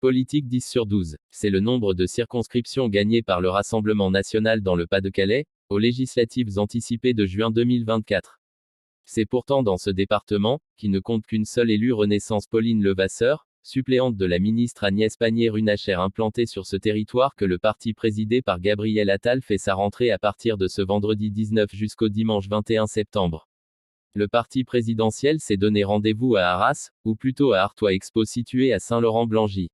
Politique 10 sur 12. C'est le nombre de circonscriptions gagnées par le Rassemblement national dans le Pas-de-Calais, aux législatives anticipées de juin 2024. C'est pourtant dans ce département, qui ne compte qu'une seule élue Renaissance Pauline Levasseur, suppléante de la ministre Agnès Pannier-Runacher implantée sur ce territoire que le parti présidé par Gabriel Attal fait sa rentrée à partir de ce vendredi 19 jusqu'au dimanche 21 septembre. Le parti présidentiel s'est donné rendez-vous à Arras, ou plutôt à Artois Expo situé à Saint-Laurent-Blangy.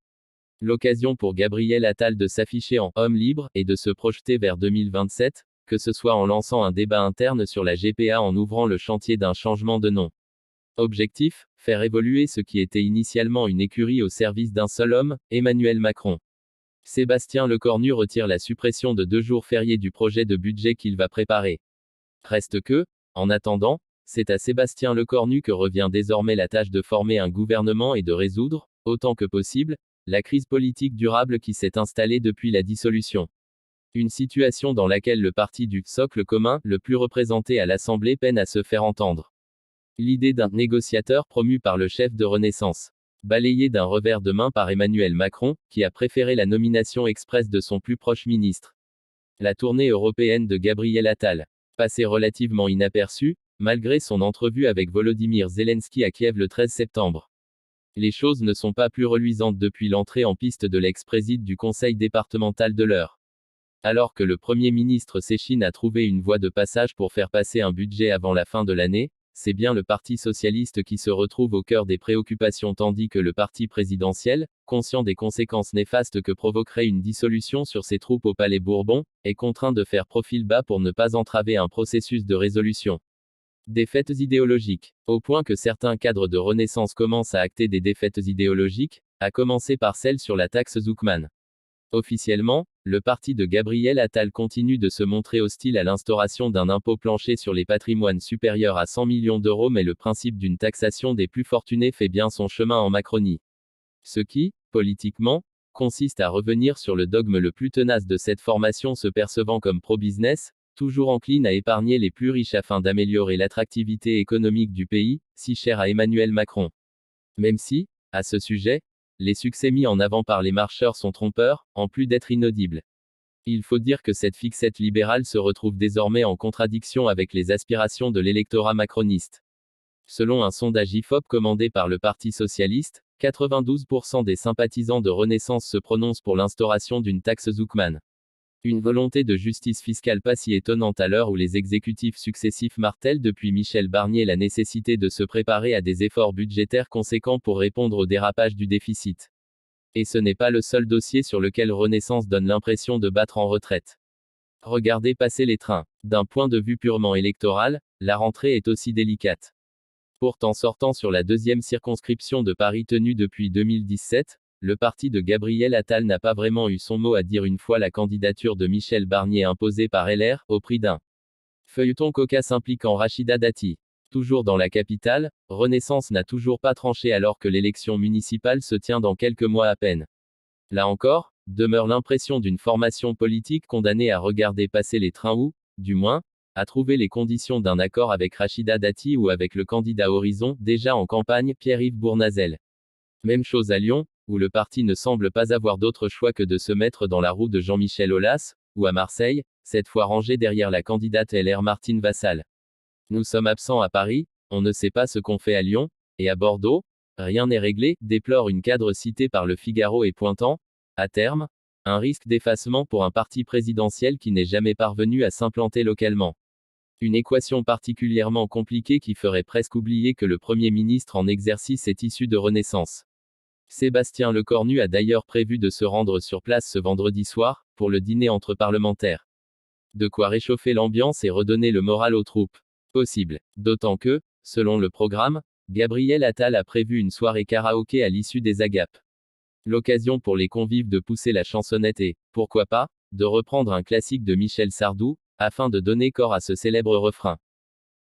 L'occasion pour Gabriel Attal de s'afficher en homme libre et de se projeter vers 2027, que ce soit en lançant un débat interne sur la GPA en ouvrant le chantier d'un changement de nom. Objectif, faire évoluer ce qui était initialement une écurie au service d'un seul homme, Emmanuel Macron. Sébastien Lecornu retire la suppression de 2 jours fériés du projet de budget qu'il va préparer. Reste que, en attendant, c'est à Sébastien Lecornu que revient désormais la tâche de former un gouvernement et de résoudre, autant que possible, la crise politique durable qui s'est installée depuis la dissolution. Une situation dans laquelle le parti du socle commun, le plus représenté à l'Assemblée, peine à se faire entendre. L'idée d'un négociateur promu par le chef de Renaissance, balayée d'un revers de main par Emmanuel Macron, qui a préféré la nomination express de son plus proche ministre. La tournée européenne de Gabriel Attal, passée relativement inaperçue, malgré son entrevue avec Volodymyr Zelensky à Kiev le 13 septembre. Les choses ne sont pas plus reluisantes depuis l'entrée en piste de l'ex-président du conseil départemental de l'Eure. Alors que le Premier ministre s'échine à trouver une voie de passage pour faire passer un budget avant la fin de l'année, c'est bien le Parti socialiste qui se retrouve au cœur des préoccupations tandis que le parti présidentiel, conscient des conséquences néfastes que provoquerait une dissolution sur ses troupes au Palais Bourbon, est contraint de faire profil bas pour ne pas entraver un processus de résolution. Défaites idéologiques. Au point que certains cadres de Renaissance commencent à acter des défaites idéologiques, à commencer par celle sur la taxe Zuckman. Officiellement, le parti de Gabriel Attal continue de se montrer hostile à l'instauration d'un impôt plancher sur les patrimoines supérieurs à 100 millions d'euros, mais le principe d'une taxation des plus fortunés fait bien son chemin en Macronie. Ce qui, politiquement, consiste à revenir sur le dogme le plus tenace de cette formation se percevant comme pro-business, toujours encline à épargner les plus riches afin d'améliorer l'attractivité économique du pays, si cher à Emmanuel Macron. Même si, à ce sujet, les succès mis en avant par les marcheurs sont trompeurs, en plus d'être inaudibles. Il faut dire que cette fixette libérale se retrouve désormais en contradiction avec les aspirations de l'électorat macroniste. Selon un sondage IFOP commandé par le Parti socialiste, 92% des sympathisants de Renaissance se prononcent pour l'instauration d'une taxe Zuckman. Une volonté de justice fiscale pas si étonnante à l'heure où les exécutifs successifs martèlent depuis Michel Barnier la nécessité de se préparer à des efforts budgétaires conséquents pour répondre au dérapage du déficit. Et ce n'est pas le seul dossier sur lequel Renaissance donne l'impression de battre en retraite. Regardez passer les trains. D'un point de vue purement électoral, la rentrée est aussi délicate. Pourtant sortant sur la 2e circonscription de Paris tenue depuis 2017, le parti de Gabriel Attal n'a pas vraiment eu son mot à dire une fois la candidature de Michel Barnier imposée par LR, au prix d'un feuilleton cocasse impliquant Rachida Dati. Toujours dans la capitale, Renaissance n'a toujours pas tranché alors que l'élection municipale se tient dans quelques mois à peine. Là encore, demeure l'impression d'une formation politique condamnée à regarder passer les trains ou, du moins, à trouver les conditions d'un accord avec Rachida Dati ou avec le candidat Horizon, déjà en campagne, Pierre-Yves Bournazel. Même chose à Lyon, où le parti ne semble pas avoir d'autre choix que de se mettre dans la roue de Jean-Michel Aulas, ou à Marseille, cette fois rangé derrière la candidate LR Martine Vassal. Nous sommes absents à Paris, on ne sait pas ce qu'on fait à Lyon, et à Bordeaux, rien n'est réglé, déplore une cadre citée par le Figaro et pointant, à terme, un risque d'effacement pour un parti présidentiel qui n'est jamais parvenu à s'implanter localement. Une équation particulièrement compliquée qui ferait presque oublier que le Premier ministre en exercice est issu de Renaissance. Sébastien Lecornu a d'ailleurs prévu de se rendre sur place ce vendredi soir, pour le dîner entre parlementaires. De quoi réchauffer l'ambiance et redonner le moral aux troupes. Possible. D'autant que, selon le programme, Gabriel Attal a prévu une soirée karaoké à l'issue des agapes. L'occasion pour les convives de pousser la chansonnette et, pourquoi pas, de reprendre un classique de Michel Sardou, afin de donner corps à ce célèbre refrain.